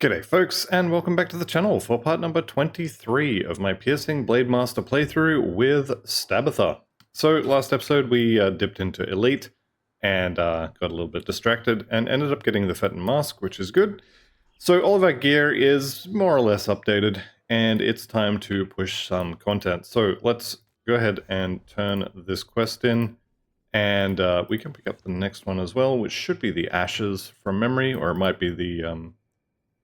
G'day folks, and welcome back to the channel for part number 23 of my Piercing Blademaster playthrough with Stabitha. So last episode we dipped into Elite and got a little bit distracted and ended up getting the Fetton Mask, which is good. So all of our gear is more or less updated and it's time to push some content. So let's go ahead and turn this quest in and we can pick up the next one as well, which should be the Ashes from memory, or it might be the...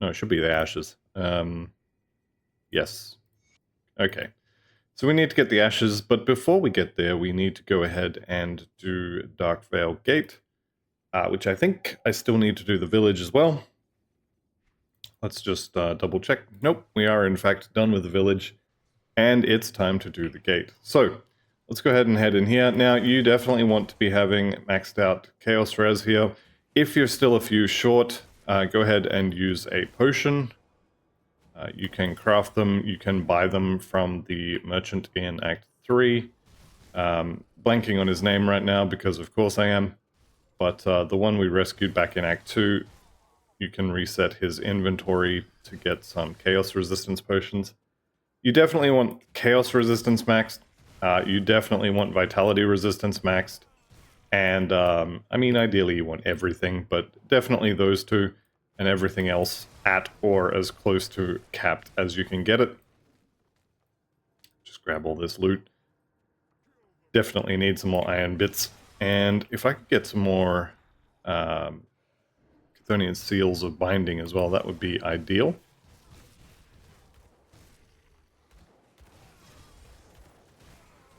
No, it should be the Ashes. Yes. Okay. So we need to get the Ashes, but before we get there, we need to go ahead and do Darkvale Gate, which I think I still need to do the village as well. Let's just double check. Nope, we are in fact done with the village, and it's time to do the gate. So let's go ahead and head in here. Now, you definitely want to be having maxed out Chaos Res here. If you're still a few short, go ahead and use a potion. You can craft them, you can buy them from the merchant in Act 3. Blanking on his name right now because of course I am. But the one we rescued back in Act 2, you can reset his inventory to get some chaos resistance potions. You definitely want chaos resistance maxed. You definitely want vitality resistance maxed. And, I mean, ideally you want everything, but definitely those two, and everything else at or as close to capped as you can get it. Just grab all this loot. Definitely need some more iron bits. And if I could get some more Chthonian seals of binding as well, that would be ideal.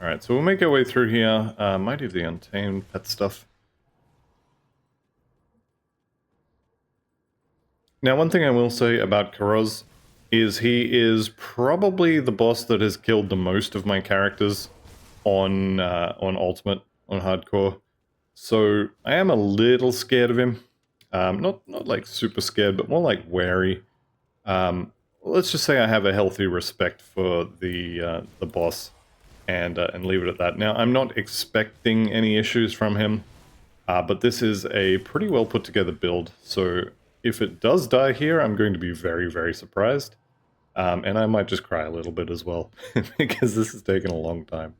Alright, so we'll make our way through here. Might do the Untamed pet stuff. Now, one thing I will say about Karoz is he is probably the boss that has killed the most of my characters on Ultimate, on Hardcore. So I am a little scared of him. Not like super scared, but more like wary. Let's just say I have a healthy respect for the boss. And leave it at that. Now, I'm not expecting any issues from him, but this is a pretty well put together build, so if it does die here, I'm going to be very, very surprised. And I might just cry a little bit as well, because this has taken a long time.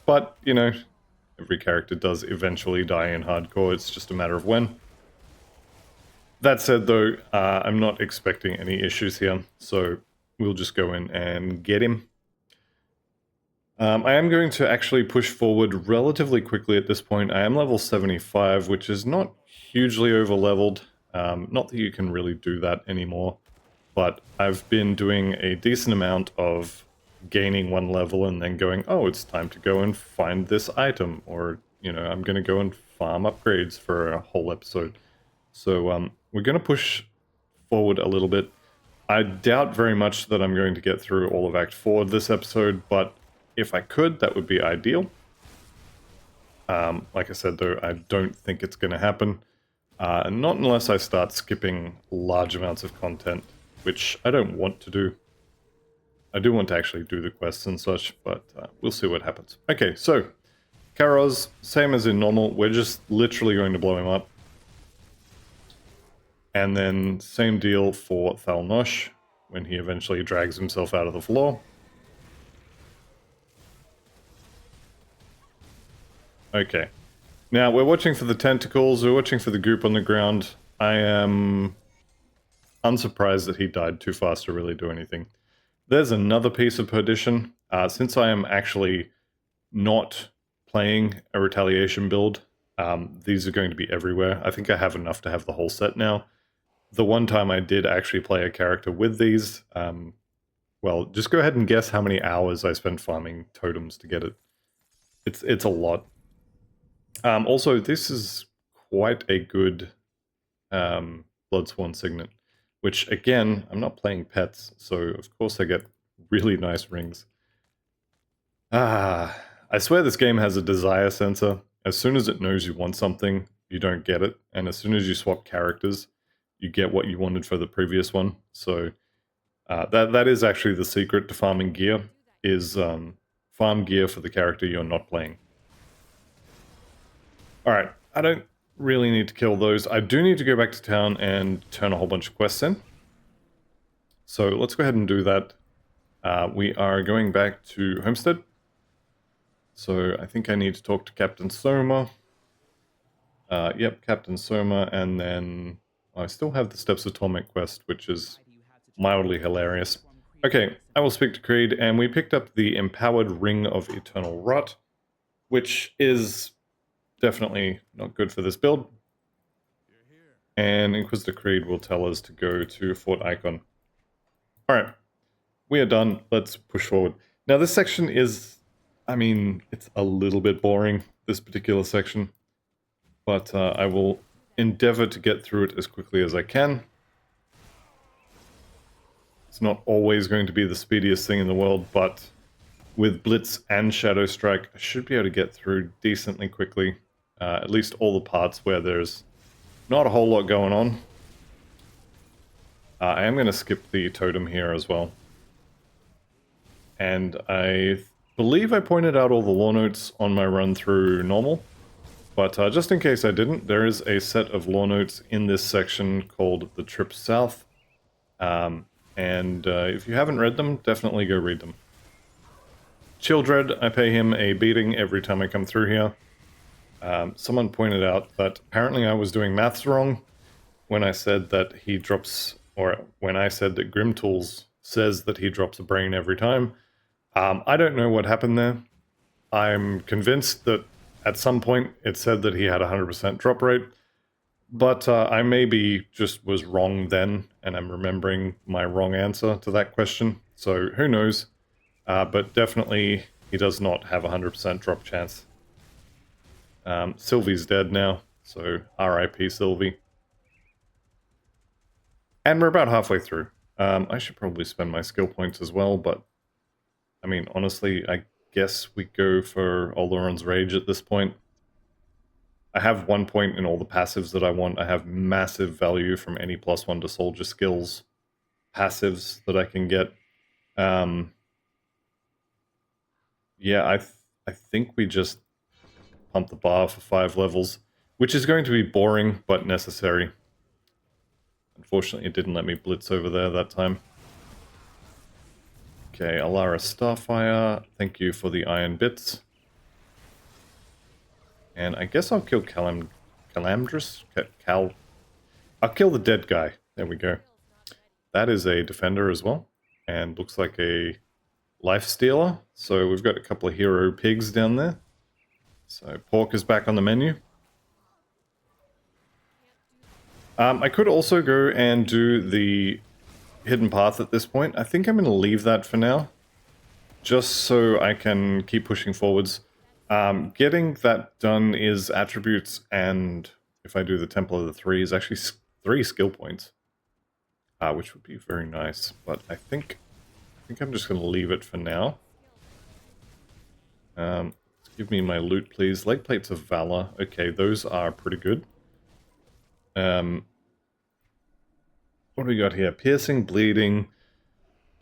But, you know, every character does eventually die in Hardcore, it's just a matter of when. That said, though, I'm not expecting any issues here, so we'll just go in and get him. I am going to actually push forward relatively quickly at this point. I am level 75, which is not hugely over-leveled. Not that you can really do that anymore, but I've been doing a decent amount of gaining one level and then going, oh, it's time to go and find this item, or, you know, I'm going to go and farm upgrades for a whole episode. So we're going to push forward a little bit. I doubt very much that I'm going to get through all of Act 4 this episode, but if I could, that would be ideal. Like I said, though, I don't think it's going to happen. Not unless I start skipping large amounts of content, which I don't want to do. I do want to actually do the quests and such, but we'll see what happens. Okay, so, Karoz, same as in normal, we're just literally going to blow him up. And then, same deal for Thalnosh, when he eventually drags himself out of the floor. Okay, now we're watching for the tentacles, we're watching for the goop on the ground. I am unsurprised that he died too fast to really do anything. There's another piece of perdition. Since I am actually not playing a retaliation build, these are going to be everywhere. I think I have enough to have the whole set now. The one time I did actually play a character with these, well, just go ahead and guess how many hours I spent farming totems to get it. It's a lot. Also, this is quite a good Bloodsworn Signet, which, again, I'm not playing pets, so of course I get really nice rings. I swear this game has a desire sensor. As soon as it knows you want something, you don't get it, and as soon as you swap characters, you get what you wanted for the previous one. So that is actually the secret to farming gear, is farm gear for the character you're not playing. Alright, I don't really need to kill those. I do need to go back to town and turn a whole bunch of quests in. So let's go ahead and do that. We are going back to Homestead. So I think I need to talk to Captain Soma. Yep, Captain Soma, and then I still have the Steps of Torment quest, which is mildly hilarious. Okay, I will speak to Creed, and we picked up the Empowered Ring of Eternal Rot, which is definitely not good for this build. And Inquisitor Creed will tell us to go to Fort Ikon. Alright, we are done. Let's push forward. Now this section is, I mean, it's a little bit boring, this particular section. But I will endeavor to get through it as quickly as I can. It's not always going to be the speediest thing in the world, but with Blitz and Shadow Strike, I should be able to get through decently quickly. At least all the parts where there's not a whole lot going on. I am going to skip the totem here as well. And I believe I pointed out all the lore notes on my run through normal. But just in case I didn't, there is a set of lore notes in this section called The Trip South. If you haven't read them, definitely go read them. Childred, I pay him a beating every time I come through here. Someone pointed out that apparently I was doing maths wrong when I said that he drops, or when I said that Grim Tools says that he drops a brain every time. I don't know what happened there. I'm convinced that at some point it said that he had a 100% drop rate, but I maybe just was wrong then, and I'm remembering my wrong answer to that question, so who knows. But definitely he does not have a 100% drop chance. Sylvie's dead now, so RIP Sylvie. And we're about halfway through. I should probably spend my skill points as well, but I mean, honestly, I guess we go for Oloron's Rage at this point. I have 1 point in all the passives that I want. I have massive value from any +1 to soldier skills passives that I can get. Yeah, I think we just pump the bar for 5 levels, which is going to be boring, but necessary. Unfortunately, it didn't let me blitz over there that time. Okay, Alara Starfire, thank you for the iron bits. And I guess I'll kill Calamdris? I'll kill the dead guy. There we go. That is a defender as well. And looks like a life stealer. So we've got a couple of hero pigs down there. So pork is back on the menu. I could also go and do the hidden path at this point. I think I'm going to leave that for now, just so I can keep pushing forwards. Getting that done is attributes, and if I do the Temple of the Three, is actually 3 skill points, which would be very nice. But I think I'm just going to leave it for now. Give me my loot, please. Leg plates of valor. Okay, those are pretty good. What do we got here? Piercing, bleeding,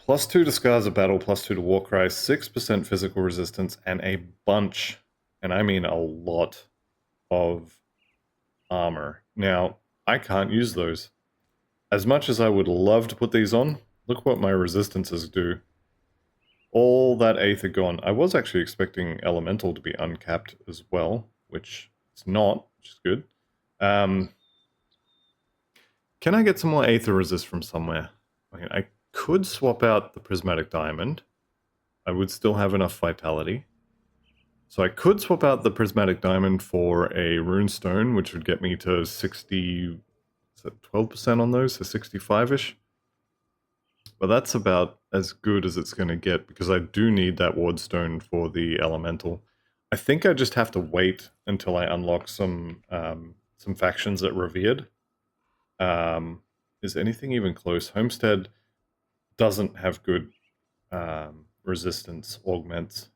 +2 to scars of battle, +2 to war cry, 6% physical resistance, and a bunch, and I mean a lot, of armor. Now, I can't use those. As much as I would love to put these on, look what my resistances do. All that Aether gone. I was actually expecting Elemental to be uncapped as well, which it's not, which is good. Can I get some more Aether resist from somewhere? Okay, I could swap out the Prismatic Diamond. I would still have enough Vitality. So I could swap out the Prismatic Diamond for a Runestone, which would get me to 60... is that 12% on those? So 65-ish? But that's about as good as it's going to get, because I do need that Wardstone for the Elemental. I think I just have to wait until I unlock some factions at Revered. Is anything even close? Homestead doesn't have good resistance augments.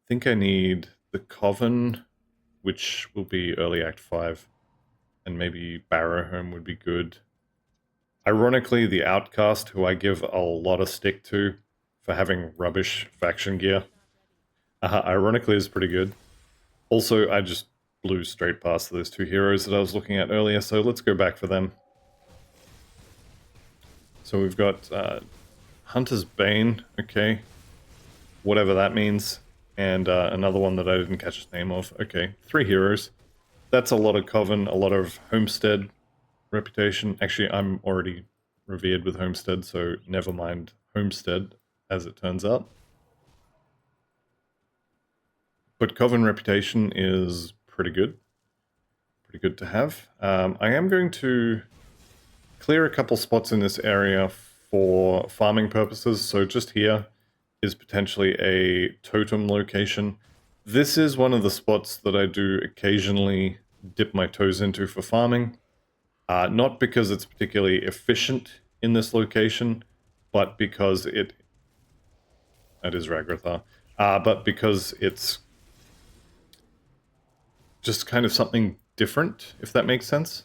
I think I need the Coven, which will be early Act 5, and maybe Barrowhome would be good. Ironically, the Outcast, who I give a lot of stick to for having rubbish faction gear, ironically is pretty good. Also, I just blew straight past those 2 heroes that I was looking at earlier, so let's go back for them. So we've got Hunter's Bane, okay. Whatever that means. And another one that I didn't catch the name of. Okay, 3 heroes. That's a lot of Coven, a lot of Homestead reputation. Actually, I'm already revered with Homestead, so never mind Homestead, as it turns out. But Coven reputation is pretty good. Pretty good to have. I am going to clear a couple spots in this area for farming purposes. So just here is potentially a totem location. This is one of the spots that I do occasionally dip my toes into for farming. Not because it's particularly efficient in this location, but because it is Ragrathar, but because it's just kind of something different, if that makes sense.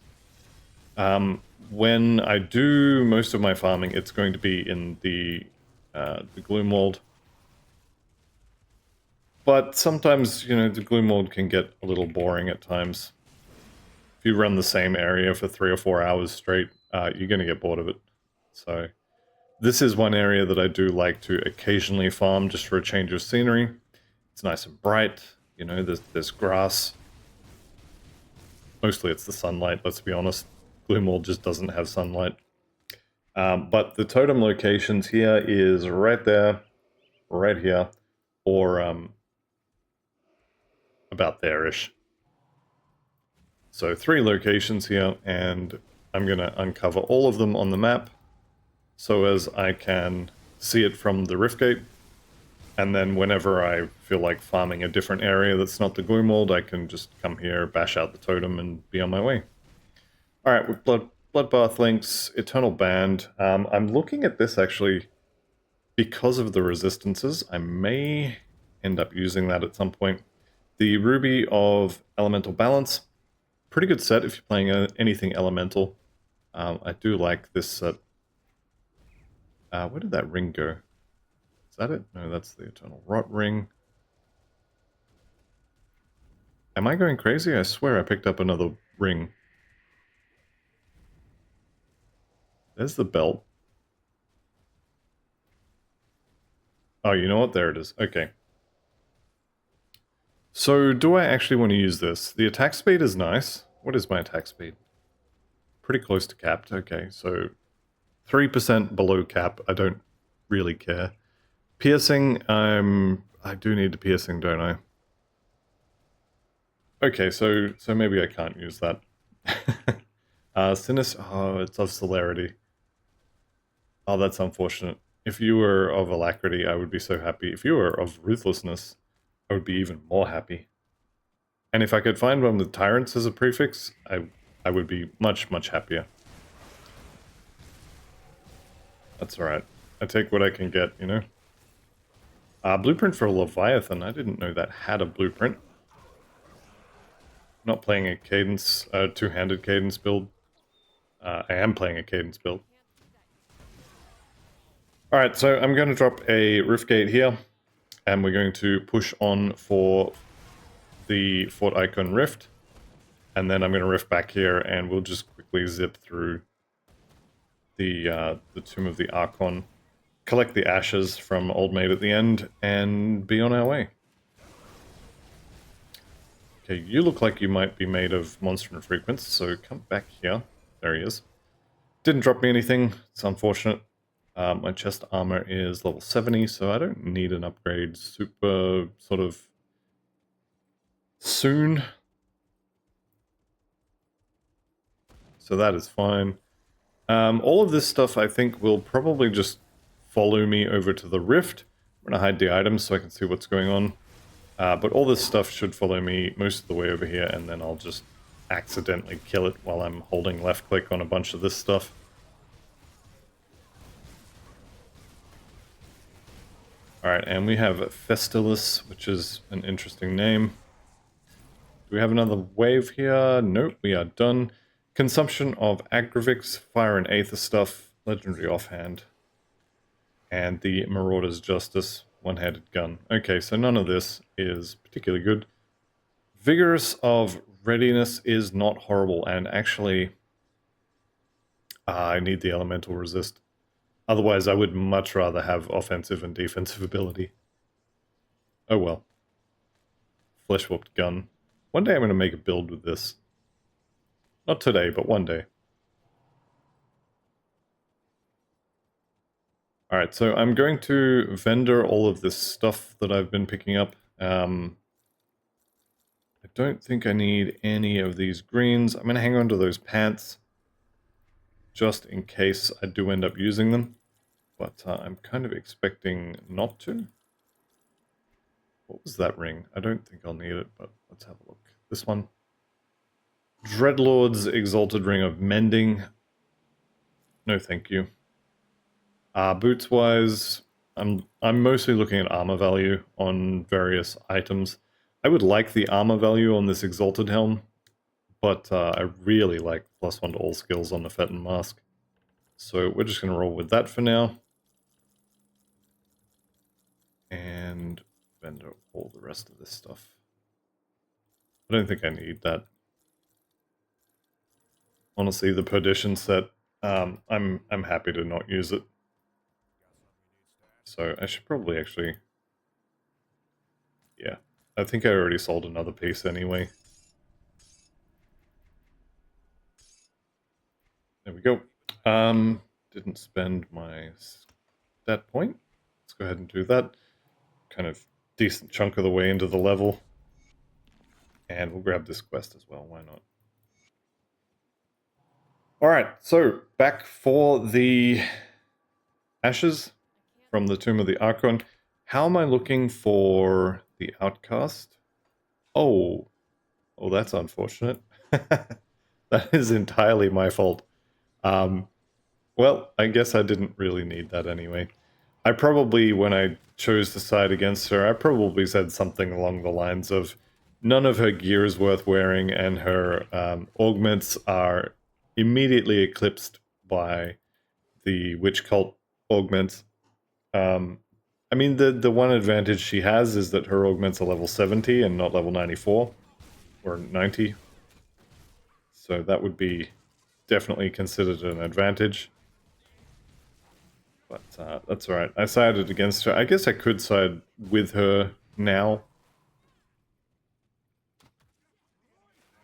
When I do most of my farming, it's going to be in the Gloomwald. But sometimes, you know, the Gloomwald can get a little boring at times. If you run the same area for 3 or 4 hours straight, you're going to get bored of it. So this is one area that I do like to occasionally farm just for a change of scenery. It's nice and bright, you know, there's grass. Mostly it's the sunlight, let's be honest. Gloomwald just doesn't have sunlight. But the totem locations here is right there, right here, or about there-ish. So 3 locations here, and I'm going to uncover all of them on the map so as I can see it from the Rift Gate. And then whenever I feel like farming a different area that's not the Gloomwald, I can just come here, bash out the totem, and be on my way. Alright, with Bloodbath Links, Eternal Band. I'm looking at this actually because of the resistances. I may end up using that at some point. The Ruby of Elemental Balance. Pretty good set if you're playing anything elemental. I do like this set. Where did that ring go? Is that it? No, that's the Eternal Rot ring. Am I going crazy? I swear I picked up another ring. There's the belt. Oh, you know what? There it is. Okay. So, do I actually want to use this? The attack speed is nice. What is my attack speed? Pretty close to capped. Okay, so 3% below cap. I don't really care. Piercing, I do need the piercing, don't I? Okay, so maybe I can't use that. Sinister, oh, it's of celerity. Oh, that's unfortunate. If you were of alacrity, I would be so happy. If you were of ruthlessness, I would be even more happy. And if I could find one with tyrants as a prefix, I would be much, much happier. That's alright. I take what I can get, you know? Blueprint for Leviathan. I didn't know that had a blueprint. Not playing a cadence, two-handed cadence build. I am playing a cadence build. Alright, so I'm going to drop a Rift Gate here, and we're going to push on for the Fort Ikon Rift, and then I'm going to rift back here, and we'll just quickly zip through the Tomb of the Archon, collect the ashes from Old Maid at the end, and be on our way. Okay, you look like you might be made of monster infrequence, so come back here. There he is. Didn't drop me anything, it's unfortunate. My chest armor is level 70, so I don't need an upgrade super sort of soon. So that is fine. All of this stuff I think will probably just follow me over to the Rift. I'm going to hide the items so I can see what's going on. But all this stuff should follow me most of the way over here, and then I'll just accidentally kill it while I'm holding left click on a bunch of this stuff. Alright, and we have Festilus, which is an interesting name. Do we have another wave here? Nope, we are done. Consumption of Agravix, Fire and Aether stuff, Legendary Offhand. And the Marauder's Justice, One-Handed Gun. Okay, so none of this is particularly good. Vigorous of Readiness is not horrible, and actually I need the Elemental Resist. Otherwise, I would much rather have offensive and defensive ability. Oh well. Flesh-warped gun. One day I'm going to make a build with this. Not today, but one day. Alright, so I'm going to vendor all of this stuff that I've been picking up. I don't think I need any of these greens. I'm going to hang on to those pants just in case I do end up using them. But I'm kind of expecting not to. What was that ring? I don't think I'll need it, but let's have a look. This one. Dreadlord's Exalted Ring of Mending. No thank you. Boots-wise, I'm mostly looking at armor value on various items. I would like the armor value on this Exalted Helm, but I really like +1 to all skills on the Fetten Mask. So we're just going to roll with that for now. And vendor all the rest of this stuff. I don't think I need that. Honestly, the Perdition set, I'm happy to not use it. So I should probably actually... Yeah, I think I already sold another piece anyway. There we go. Didn't spend my stat point. Let's go ahead and do that. Kind of decent chunk of the way into the level. And we'll grab this quest as well, why not? Alright, so back for the ashes from the Tomb of the Archon. How am I looking for the Outcast? Oh, that's unfortunate. That is entirely my fault. Well, I guess I didn't really need that anyway. I probably, when I chose to side against her, I probably said something along the lines of none of her gear is worth wearing and her augments are immediately eclipsed by the witch cult augments. I mean, the one advantage she has is that her augments are level 70 and not level 94 or 90. So that would be definitely considered an advantage. But that's alright. I sided against her. I guess I could side with her now.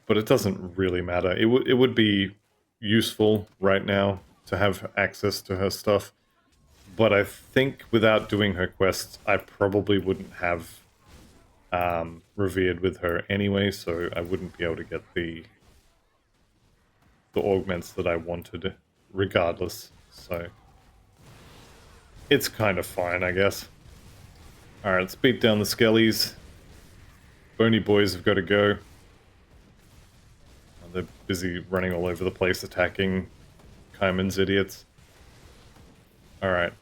But it doesn't really matter. It would be useful right now to have access to her stuff. But I think without doing her quests, I probably wouldn't have revered with her anyway, so I wouldn't be able to get the augments that I wanted regardless. So it's kind of fine, I guess. Alright, let's beat down the skellies. Bony boys have got to go. They're busy running all over the place attacking Kaiman's idiots. Alright.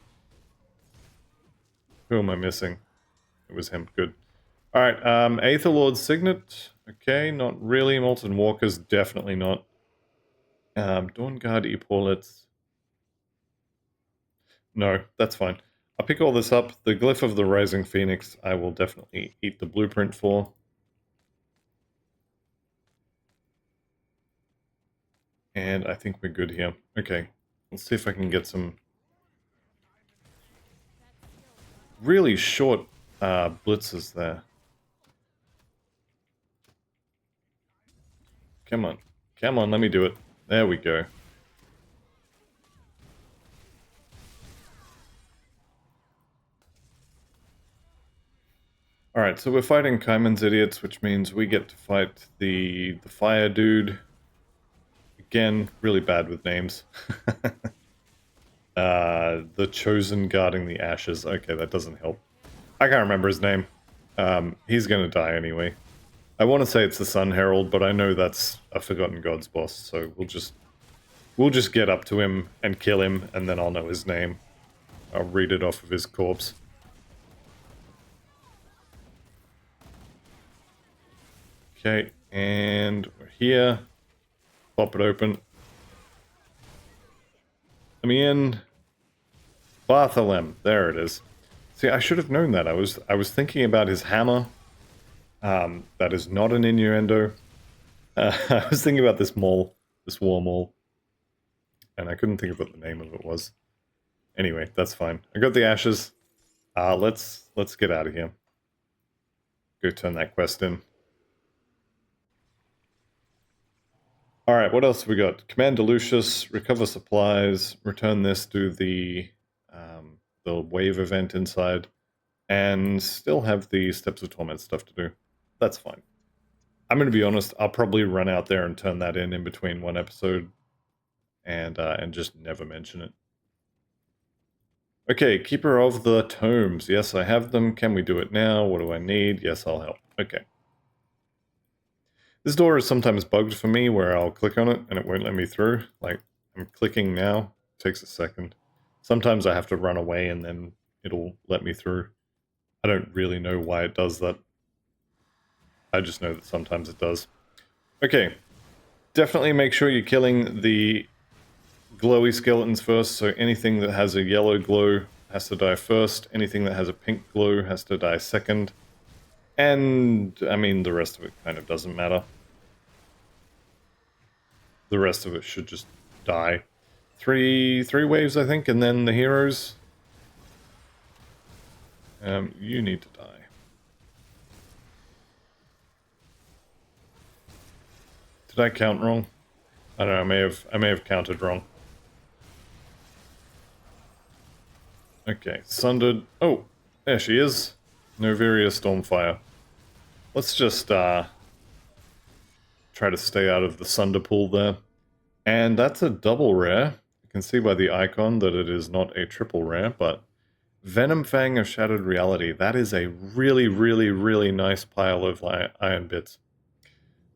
Who am I missing? It was him. Good. Alright, Aetherlord's Signet. Okay, not really. Molten Walkers, definitely not. Dawnguard Epaulets. No, that's fine. I'll pick all this up. The Glyph of the Rising Phoenix, I will definitely eat the blueprint for. And I think we're good here. Okay, let's see if I can get some really short blitzes there. Come on. Come on, let me do it. There we go. Alright, so we're fighting Kaiman's idiots, which means we get to fight the fire dude. Again, really bad with names. The Chosen guarding the ashes. Okay, that doesn't help. I can't remember his name. He's gonna die anyway. I want to say it's the Sun Herald, but I know that's a Forgotten Gods boss, so we'll just get up to him and kill him, and then I'll know his name. I'll read it off of his corpse. Okay, and we're here. Pop it open. Let me in. Bartholem, there it is. See, I should have known that. I was thinking about his hammer. That is not an innuendo. I was thinking about this mole, this war mole, and I couldn't think of what the name of it was. Anyway, that's fine. I got the ashes. Let's get out of here. Go turn that quest in. Alright, what else have we got? Command Lucius, recover supplies, return this to the wave event inside, and still have the Steps of Torment stuff to do. That's fine. I'm going to be honest, I'll probably run out there and turn that in between one episode and just never mention it. Okay, Keeper of the Tomes. Yes, I have them. Can we do it now? What do I need? Yes, I'll help. Okay. This door is sometimes bugged for me where I'll click on it and it won't let me through. Like, I'm clicking now. It takes a second. Sometimes I have to run away and then it'll let me through. I don't really know why it does that. I just know that sometimes it does. Okay. Definitely make sure you're killing the glowy skeletons first. So anything that has a yellow glow has to die first. Anything that has a pink glow has to die second. And, I mean, the rest of it kind of doesn't matter. The rest of it should just die. Three waves, I think, and then the heroes. You need to die. Did I count wrong? I don't know, I may have counted wrong. Okay, Sundered. Oh, there she is. Noveria Stormfire. Let's just try to stay out of the Sunder pool there. And that's a double rare. You can see by the icon that it is not a triple rare, but Venom Fang of Shattered Reality. That is a really, really, really nice pile of iron bits.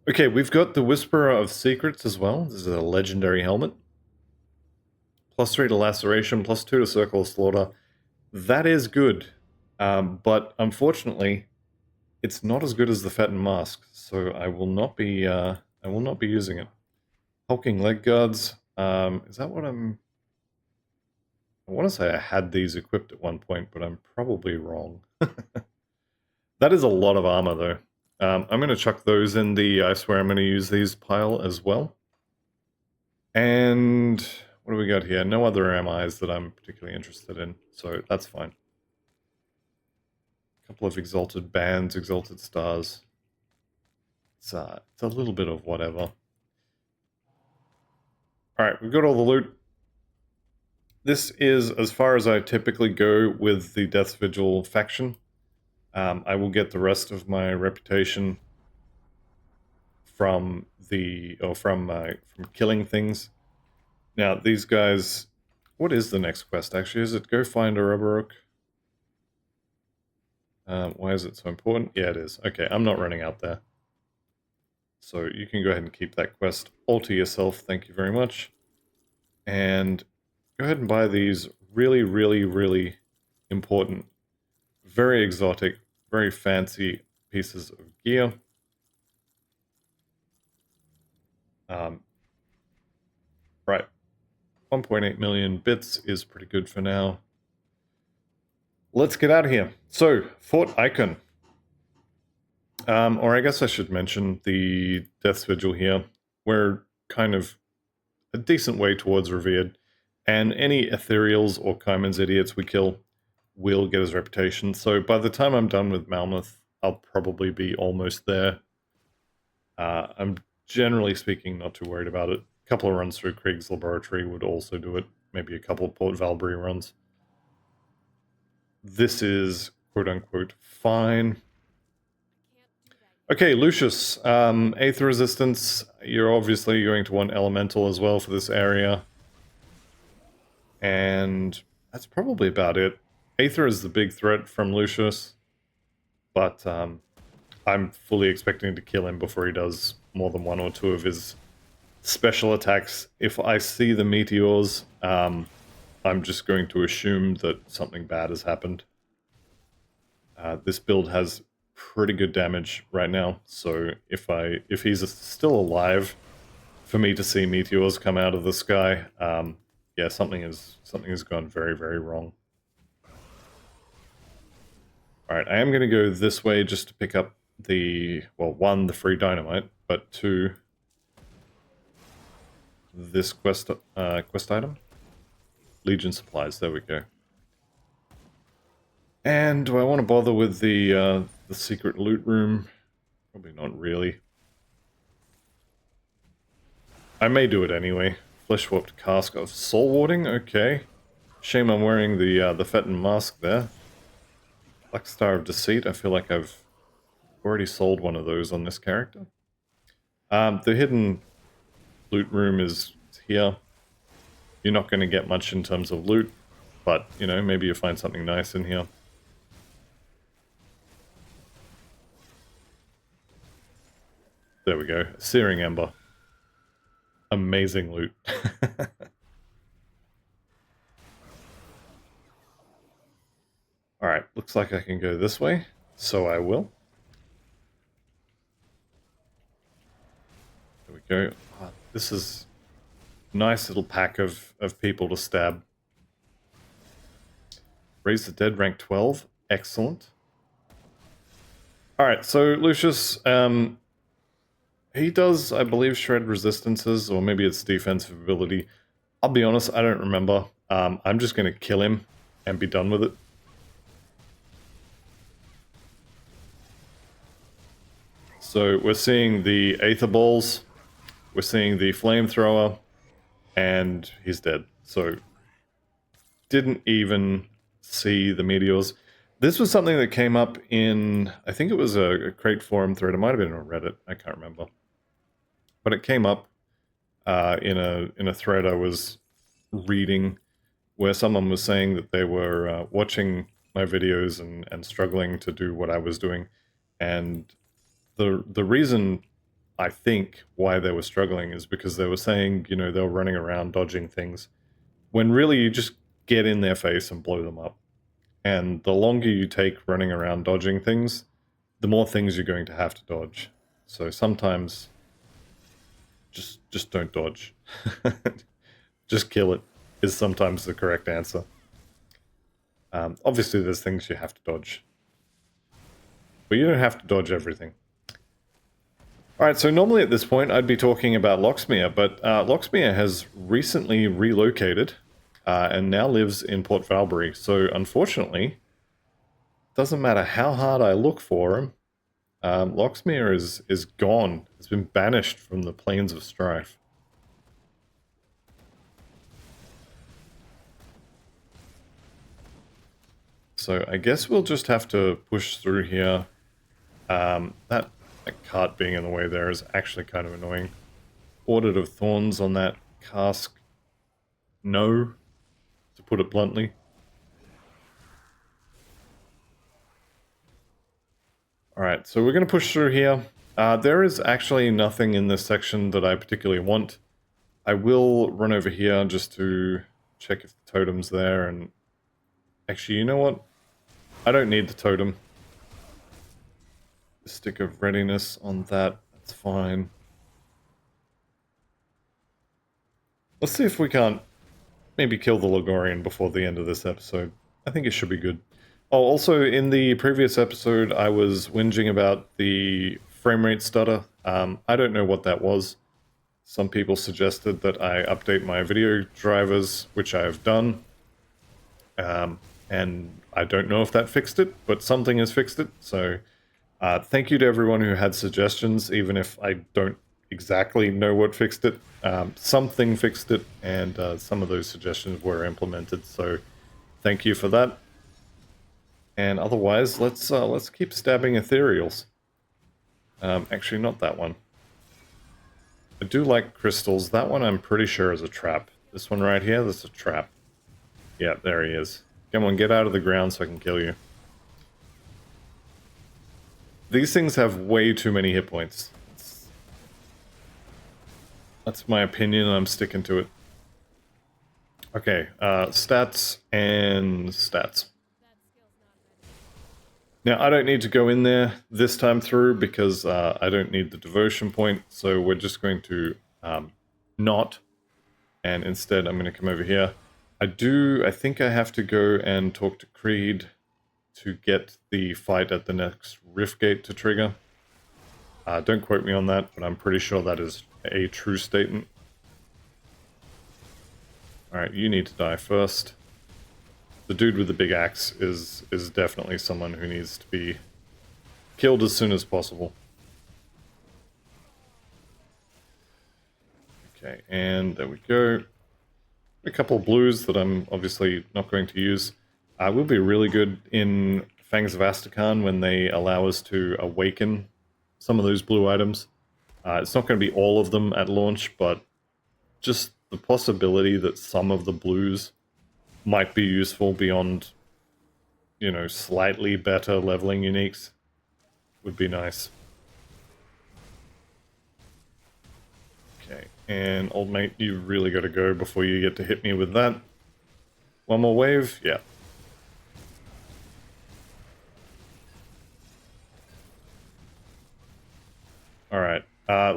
Okay, we've got the Whisperer of Secrets as well. This is a legendary helmet. +3 to Laceration, +2 to Circle of Slaughter. That is good, but unfortunately, it's not as good as the Fetten Mask, so I will not be using it. Hulking Leg Guards. Is that what I'm... I want to say I had these equipped at one point, but I'm probably wrong. That is a lot of armor, though. I'm going to chuck those in the I swear I'm going to use these pile as well. And what do we got here? No other MIs that I'm particularly interested in, so that's fine. A couple of Exalted Bands, Exalted Stars. It's a little bit of whatever. Alright, we've got all the loot. This is as far as I typically go with the Death's Vigil faction. I will get the rest of my reputation from killing things. Now, these guys... What is the next quest, actually? Is it go find a rubber rook? Why is it so important? Yeah, it is. Okay, I'm not running out there. So you can go ahead and keep that quest all to yourself. Thank you very much. And go ahead and buy these really, really, really important, very exotic, very fancy pieces of gear. Right. 1.8 million bits is pretty good for now. Let's get out of here. So, Fort Ikon. Or I guess I should mention the Death's Vigil here. We're kind of a decent way towards Revered. And any Ethereals or Kaiman's idiots we kill will get his reputation. So by the time I'm done with Malmoth, I'll probably be almost there. I'm generally speaking not too worried about it. A couple of runs through Krieg's Laboratory would also do it. Maybe a couple of Port Valbury runs. This is quote-unquote fine. Okay, Lucius. Aether Resistance. You're obviously going to want Elemental as well for this area. And that's probably about it. Aether is the big threat from Lucius. But I'm fully expecting to kill him before he does more than one or two of his special attacks. If I see the meteors, I'm just going to assume that something bad has happened. This build has pretty good damage right now, so if he's still alive, for me to see meteors come out of the sky, yeah, something has gone very, very wrong. Alright, I am going to go this way just to pick up the, well, one, the free dynamite, but two, this quest item. Legion supplies, there we go. And do I want to bother with the secret loot room? Probably not really. I may do it anyway. Flesh-warped cask of soul warding, okay. Shame I'm wearing the Fetton mask there. Black Star of Deceit, I feel like I've already sold one of those on this character. The hidden loot room is here. You're not going to get much in terms of loot, but, you know, maybe you find something nice in here. There we go. Searing Ember. Amazing loot. Alright, looks like I can go this way, so I will. There we go. Oh, this is a nice little pack of people to stab. Raise the Dead, rank 12. Excellent. Alright, so Lucius, he does, I believe, shred resistances, or maybe it's defensive ability. I'll be honest, I don't remember. I'm just going to kill him and be done with it. So we're seeing the Aether Balls, we're seeing the Flamethrower, and he's dead. So, didn't even see the meteors. This was something that came up in, I think it was a Crate Forum thread, it might have been on Reddit, I can't remember. But it came up in a thread I was reading where someone was saying that they were watching my videos and struggling to do what I was doing. And the reason I think why they were struggling is because they were saying, you know, they were running around dodging things, when really you just get in their face and blow them up. And the longer you take running around dodging things, the more things you're going to have to dodge. So sometimes just don't dodge. Just kill it is sometimes the correct answer. Obviously there's things you have to dodge, but you don't have to dodge everything. Alright, so normally at this point I'd be talking about Locksmere, but Locksmere has recently relocated and now lives in Port Valbury. So unfortunately, doesn't matter how hard I look for him, Locksmere is gone. It's been banished from the Plains of Strife. So I guess we'll just have to push through here. That cart being in the way there is actually kind of annoying. Audit of Thorns on that cask. No, to put it bluntly. Alright, so we're going to push through here. There is actually nothing in this section that I particularly want. I will run over here just to check if the totem's there, and actually, you know what? I don't need the totem. The stick of readiness on that, that's fine. Let's see if we can't maybe kill the Loghorrean before the end of this episode. I think it should be good. Oh, also, in the previous episode, I was whinging about the frame rate stutter. I don't know what that was. Some people suggested that I update my video drivers, which I have done. And I don't know if that fixed it, but something has fixed it. So thank you to everyone who had suggestions, even if I don't exactly know what fixed it. Something fixed it, and some of those suggestions were implemented. So thank you for that. And otherwise, let's keep stabbing ethereals. Actually, not that one. I do like crystals. That one I'm pretty sure is a trap. This one right here, that's a trap. Yeah, there he is. Come on, get out of the ground so I can kill you. These things have way too many hit points. That's my opinion, and I'm sticking to it. Okay, stats and stats. Now, I don't need to go in there this time through because I don't need the devotion point, so we're just going to not, and instead I'm going to come over here. I think I have to go and talk to Creed to get the fight at the next Rift Gate to trigger. Don't quote me on that, but I'm pretty sure that is a true statement. Alright, you need to die first. The dude with the big axe is definitely someone who needs to be killed as soon as possible. Okay, and there we go. A couple of blues that I'm obviously not going to use. Will be really good in Fangs of Astrakhan when they allow us to awaken some of those blue items. It's not going to be all of them at launch, but just the possibility that some of the blues might be useful beyond, you know, slightly better leveling uniques would be nice. Okay, and old mate, you really got to go before you get to hit me with that. One more wave? Yeah. Alright.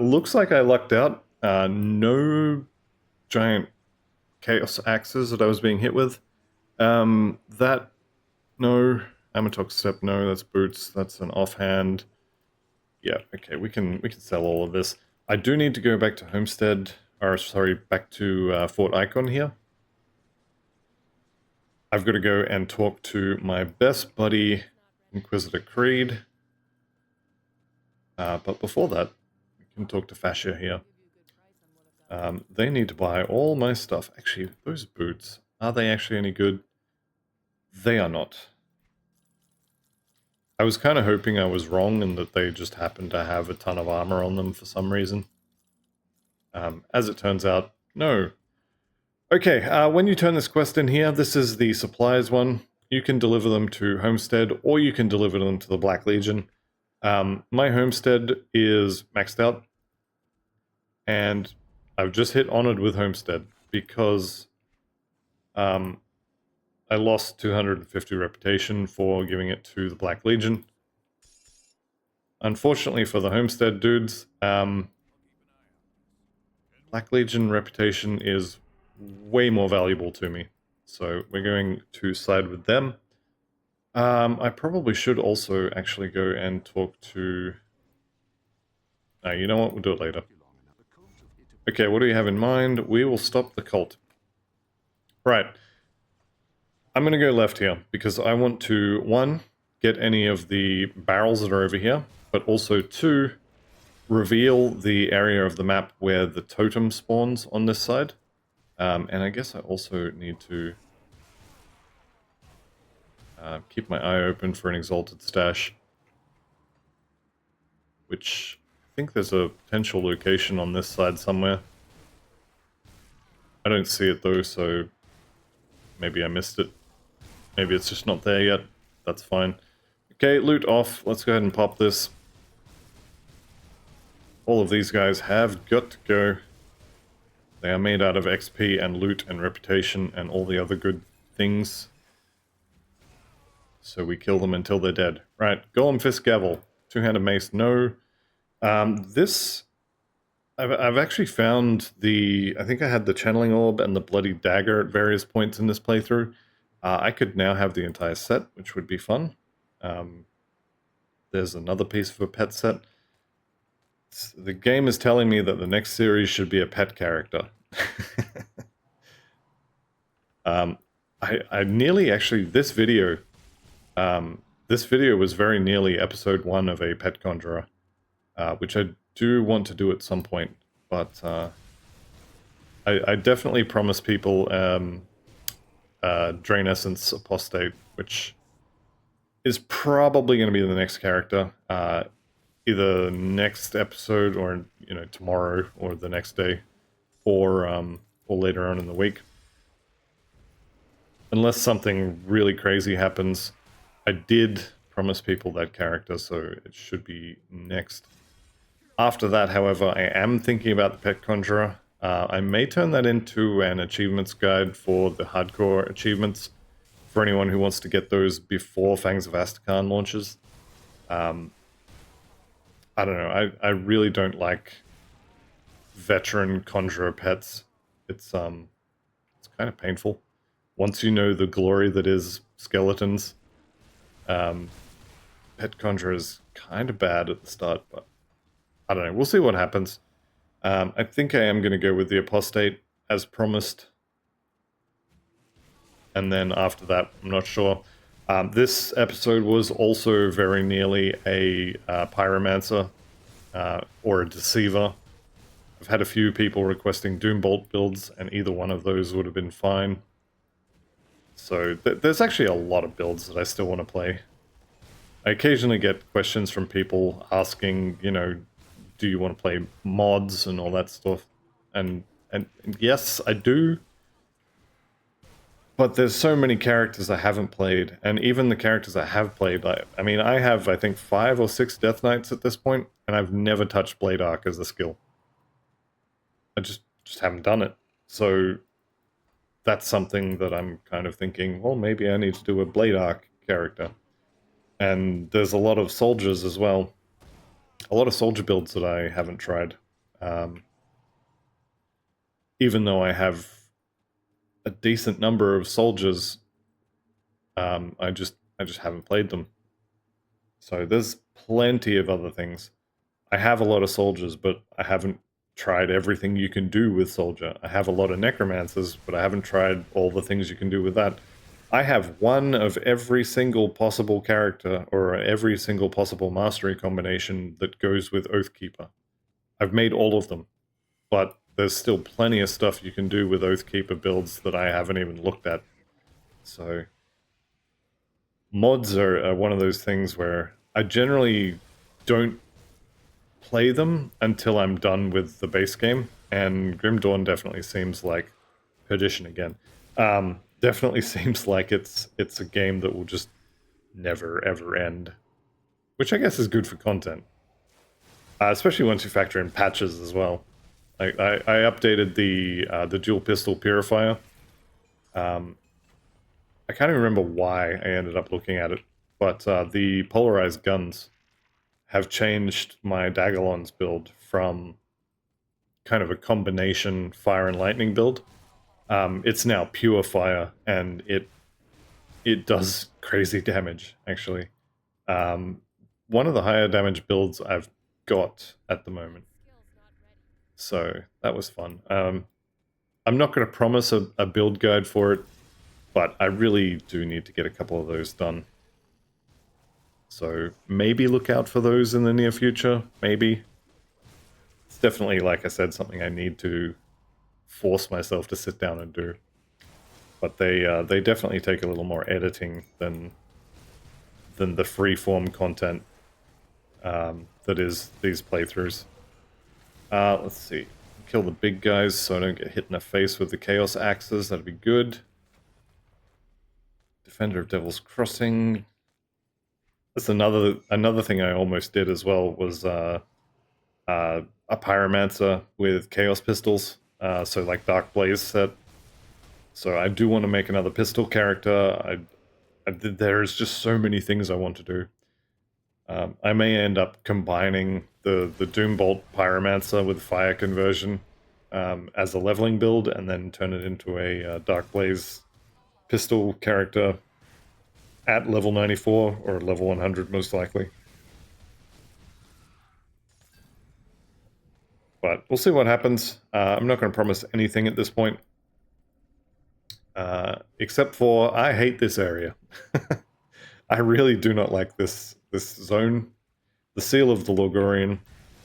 Looks like I lucked out. No giant chaos axes that I was being hit with. That... No. Amatox step, no, that's boots. That's an offhand. Yeah, okay, we can sell all of this. I do need to go back to Homestead, or sorry, back to Fort Ikon here. I've got to go and talk to my best buddy, Inquisitor Creed. But before that, we can talk to Fascia here. They need to buy all my stuff. Actually, those boots, are they actually any good? They are not. I was kind of hoping I was wrong and that they just happened to have a ton of armor on them for some reason. As it turns out, no. Okay, when you turn this quest in here, this is the supplies one. You can deliver them to Homestead, or you can deliver them to the Black Legion. My Homestead is maxed out, and I've just hit Honored with Homestead, because I lost 250 reputation for giving it to the Black Legion. Unfortunately for the Homestead dudes, Black Legion reputation is way more valuable to me. So we're going to side with them. I probably should also actually go and talk to... you know what? We'll do it later. Okay, what do you have in mind? We will stop the cult. Right. I'm going to go left here, because I want to, one, get any of the barrels that are over here, but also, two, reveal the area of the map where the totem spawns on this side. And I guess I also need to keep my eye open for an Exalted Stash, which I think there's a potential location on this side somewhere. I don't see it though, so maybe I missed it. Maybe it's just not there yet. That's fine. Okay, loot off. Let's go ahead and pop this. All of these guys have got to go. They are made out of XP and loot and reputation and all the other good things. So we kill them until they're dead. Right, Golem Fist Gavel. Two-handed mace, no. This... I've actually found the... I think I had the Channeling Orb and the Bloody Dagger at various points in this playthrough. I could now have the entire set, which would be fun. There's another piece of a pet set. The game is telling me that the next series should be a pet character. I nearly actually this video was very nearly episode 1 of a pet conjurer, which I do want to do at some point, but I definitely promise people Drain Essence Apostate, which is probably going to be the next character, either next episode or tomorrow or the next day, or later on in the week. Unless something really crazy happens. I did promise people that character, so it should be next. After that, however, I am thinking about the Pet Conjurer. I may turn that into an achievements guide for the hardcore achievements, for anyone who wants to get those before Fangs of Astrakhan launches. I don't know, I really don't like veteran conjurer pets. It's kind of painful. Once you know the glory that is skeletons, pet conjurer is kind of bad at the start, but I don't know, we'll see what happens. I think I am going to go with the Apostate, as promised. and then after that, I'm not sure. This episode was also very nearly a pyromancer or a deceiver. I've had a few people requesting Doombolt builds, and either one of those would have been fine. So there's actually a lot of builds that I still want to play. I occasionally get questions from people asking, you know, do you want to play mods and all that stuff? And yes, I do. But there's so many characters I haven't played, and even the characters I have played, I mean, I have, I think, 5 or 6 Death Knights at this point, and I've never touched Blade Arc as a skill. I just haven't done it. So that's something that I'm kind of thinking, well, maybe I need to do a Blade Arc character. And there's a lot of soldiers as well. A lot of soldier builds that I haven't tried. Even though I have a decent number of soldiers, I just haven't played them. So there's plenty of other things. I have a lot of soldiers, but I haven't tried everything you can do with soldier. I have a lot of necromancers, but I haven't tried all the things you can do with that. I have one of every single possible character or every single possible mastery combination that goes with Oathkeeper. I've made all of them, but there's still plenty of stuff you can do with Oathkeeper builds that I haven't even looked at. So mods are one of those things where I generally don't play them until I'm done with the base game, and Grim Dawn definitely seems like Perdition again. Definitely seems like it's a game that will just never ever end, which I guess is good for content, especially once you factor in patches as well. I updated the dual pistol purifier. I can't even remember why I ended up looking at it, but the polarized guns have changed my Dagalon's build from kind of a combination fire and lightning build. It's now pure fire, and it does crazy damage, actually. One of the higher damage builds I've got at the moment. So that was fun. I'm not going to promise a build guide for it, but I really do need to get a couple of those done. So maybe look out for those in the near future, maybe. It's definitely, like I said, something I need to force myself to sit down and do. But they definitely take a little more editing than the free-form content that is these playthroughs. Let's see. Kill the big guys so I don't get hit in the face with the Chaos Axes. That'd be good. Defender of Devil's Crossing. That's another thing I almost did as well, was a Pyromancer with Chaos Pistols. So like Dark Blaze set. So I do want to make another pistol character. There's just so many things I want to do. I may end up combining the Doombolt Pyromancer with Fire Conversion as a leveling build, and then turn it into a Dark Blaze pistol character at level 94, or level 100 most likely. But we'll see what happens. I'm not going to promise anything at this point. Except for, I hate this area. I really do not like this zone. The Seal of the Loghorrean.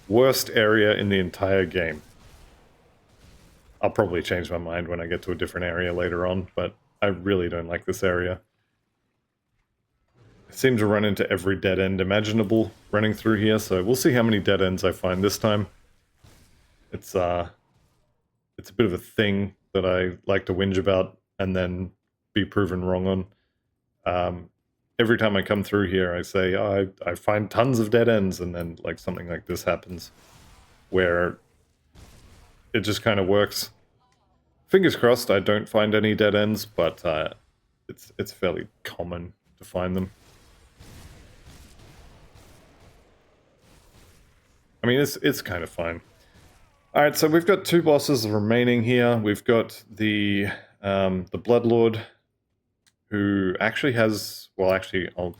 Worst area in the entire game. I'll probably change my mind when I get to a different area later on, but I really don't like this area. I seem to run into every dead end imaginable running through here, so we'll see how many dead ends I find this time. It's a bit of a thing that I like to whinge about and then be proven wrong on. Every time I come through here, I say, oh, I find tons of dead ends, and then like something like this happens, where it just kind of works. Fingers crossed I don't find any dead ends, but it's fairly common to find them. I mean, it's kind of fine. Alright, so we've got 2 bosses remaining here. We've got the Bloodlord, who actually has... Well, actually, I'll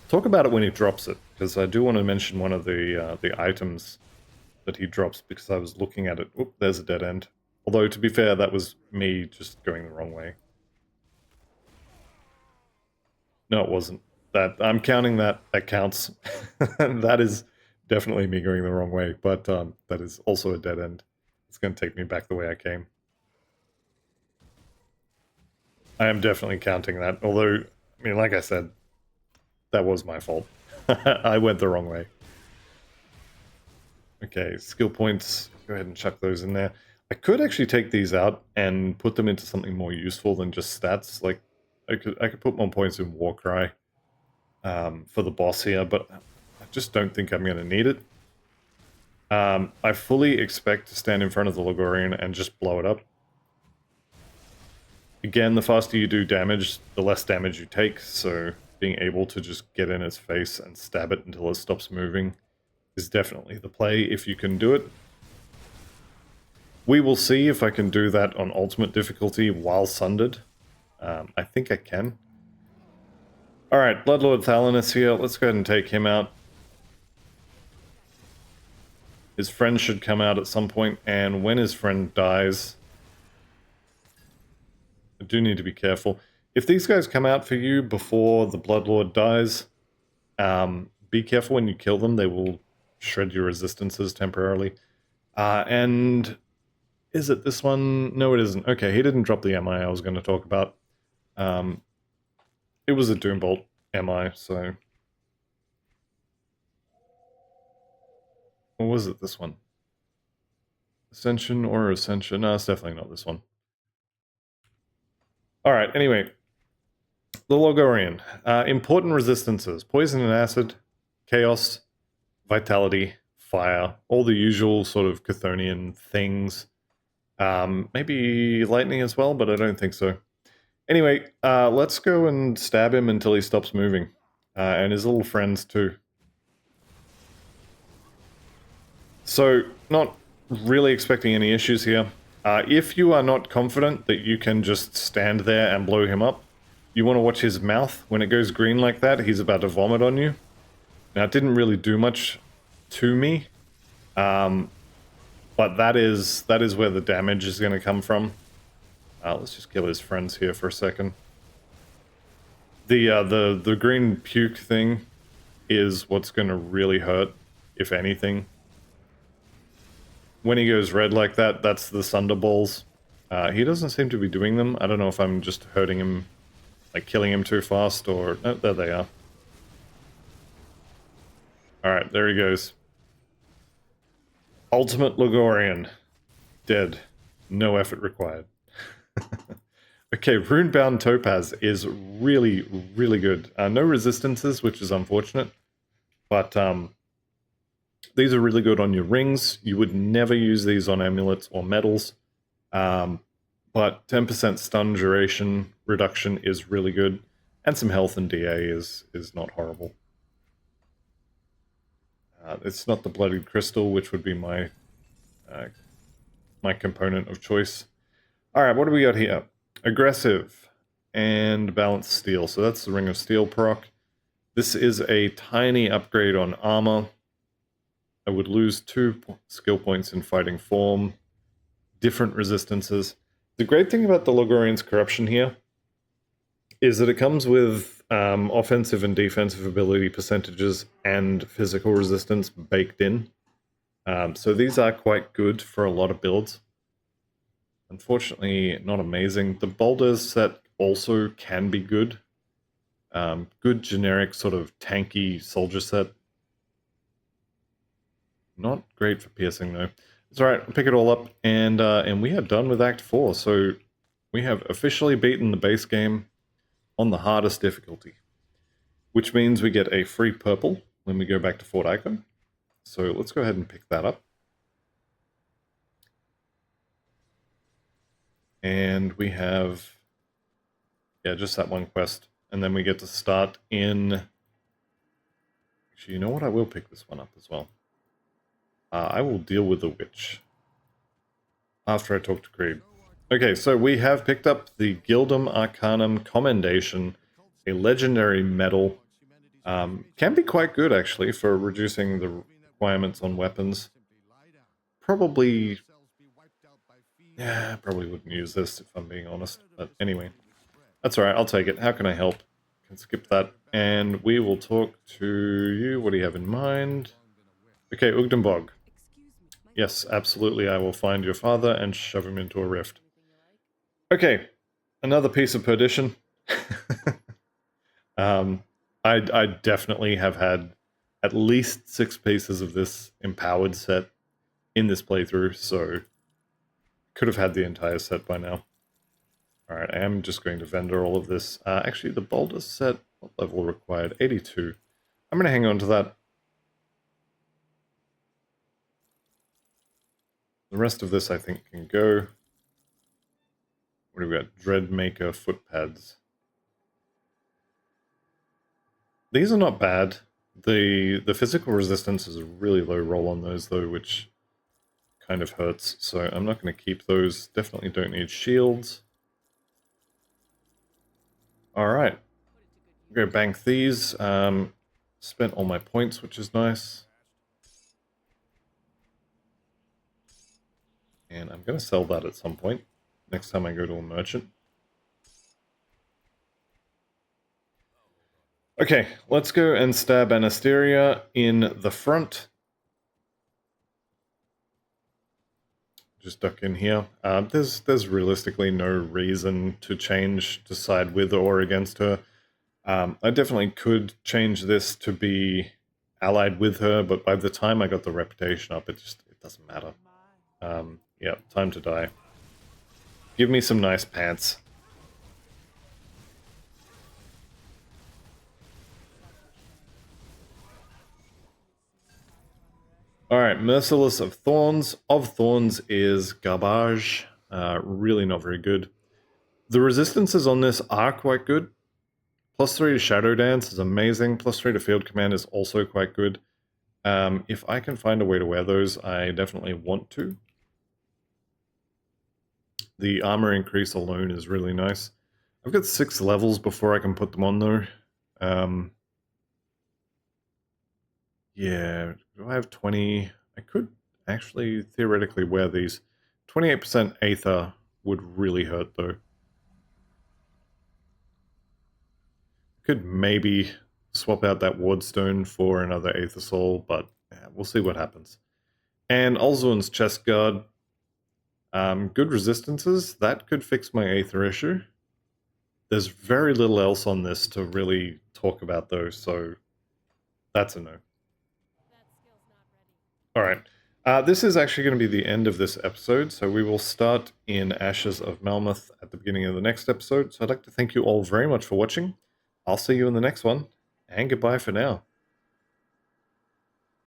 talk about it when he drops it, because I do want to mention one of the items that he drops, because I was looking at it. Oop, there's a dead end. Although, to be fair, that was me just going the wrong way. No, it wasn't. That I'm counting that. That counts. That is definitely me going the wrong way, but that is also a dead end. It's going to take me back the way I came. I am definitely counting that. Although, I mean, like I said, that was my fault. I went the wrong way. Okay, skill points. Go ahead and chuck those in there. I could actually take these out and put them into something more useful than just stats. Like, I could put more points in Warcry for the boss here, but I just don't think I'm going to need it. I fully expect to stand in front of the Loghorrean and just blow it up. Again, the faster you do damage, the less damage you take, so being able to just get in its face and stab it until it stops moving is definitely the play if you can do it. We will see if I can do that on ultimate difficulty while sundered. I think I can. Alright, Bloodlord Thalanus here. Let's go ahead and take him out. His friend should come out at some point, and when his friend dies, I do need to be careful. If these guys come out for you before the Bloodlord dies, be careful when you kill them. They will shred your resistances temporarily. And is it this one? No, it isn't. Okay, he didn't drop the MI I was going to talk about. It was a Doombolt MI, so... Or was it this one? Ascension or Ascension? No, it's definitely not this one. Alright, anyway. The Loghorrean. Important resistances. Poison and acid, chaos, vitality, fire. All the usual sort of Chthonian things. Maybe lightning as well, but I don't think so. Anyway, let's go and stab him until he stops moving. And his little friends too. So, not really expecting any issues here. If you are not confident that you can just stand there and blow him up, you want to watch his mouth. When it goes green like that, he's about to vomit on you. Now, it didn't really do much to me, but that is where the damage is going to come from. Let's just kill his friends here for a second. The green puke thing is what's going to really hurt, if anything. When he goes red like that, that's the Thunderballs. He doesn't seem to be doing them. I don't know if I'm just hurting him, like killing him too fast, or... Oh, there they are. Alright, there he goes. Ultimate Loghorrean. Dead. No effort required. Okay, Runebound Topaz is really, really good. No resistances, which is unfortunate. But these are really good on your rings. You would never use these on amulets or medals. But 10% stun duration reduction is really good. And some health and DA is not horrible. It's not the Bloodied Crystal, which would be my my component of choice. Alright, what do we got here? Aggressive and Balanced Steel. So that's the Ring of Steel proc. This is a tiny upgrade on armor. I would lose 2 skill points in Fighting Form. Different resistances. The great thing about the Loghorrean's Corruption here is that it comes with offensive and defensive ability percentages and physical resistance baked in. So these are quite good for a lot of builds. Unfortunately, not amazing. The Boulders set also can be good. Good generic sort of tanky soldier set. Not great for piercing though. It's alright, I'll pick it all up, and we are done with Act 4. So we have officially beaten the base game on the hardest difficulty. Which means we get a free purple when we go back to Fort Ikon. So let's go ahead and pick that up. And we have, yeah, just that one quest. And then we get to start in... Actually, you know what? I will pick this one up as well. I will deal with the witch after I talk to Creed. Okay, so we have picked up the Gildum Arcanum Commendation, a legendary medal. Can be quite good, actually, for reducing the requirements on weapons. Probably... Yeah, I probably wouldn't use this if I'm being honest. But anyway, that's alright, I'll take it. How can I help? can skip that. And we will talk to you. What do you have in mind? Okay, Ugdenbog. Yes, absolutely. I will find your father and shove him into a rift. Okay, another piece of perdition. I definitely have had at least 6 pieces of this empowered set in this playthrough, so could have had the entire set by now. Alright, I am just going to vendor all of this. Actually, the boulder set, what level required? 82. I'm going to hang on to that. The rest of this, I think, can go. What do we got? Dreadmaker foot pads. These are not bad. The physical resistance is a really low roll on those, though, which kind of hurts. So I'm not going to keep those. Definitely don't need shields. Alright. Go bank these. Spent all my points, which is nice. And I'm going to sell that at some point. Next time I go to a merchant. Okay, let's go and stab Anasteria in the front. Just duck in here. There's realistically no reason to side with or against her. I definitely could change this to be allied with her, but by the time I got the reputation up, it doesn't matter. Yeah, time to die. Give me some nice pants. Alright, Merciless of Thorns. Of Thorns is garbage. Really not very good. The resistances on this are quite good. +3 to Shadow Dance is amazing. +3 to Field Command is also quite good. If I can find a way to wear those, I definitely want to. The armor increase alone is really nice. I've got 6 levels before I can put them on, though. Yeah, do I have 20? I could actually theoretically wear these. 28% Aether would really hurt, though. Could maybe swap out that Wardstone for another Aether Soul, but yeah, we'll see what happens. And Ulzuan's Chest Guard. Good resistances. That could fix my Aether issue. There's very little else on this to really talk about, though, so that's a no. Alright. This is actually going to be the end of this episode, so we will start in Ashes of Melmoth at the beginning of the next episode. So I'd like to thank you all very much for watching. I'll see you in the next one, and goodbye for now.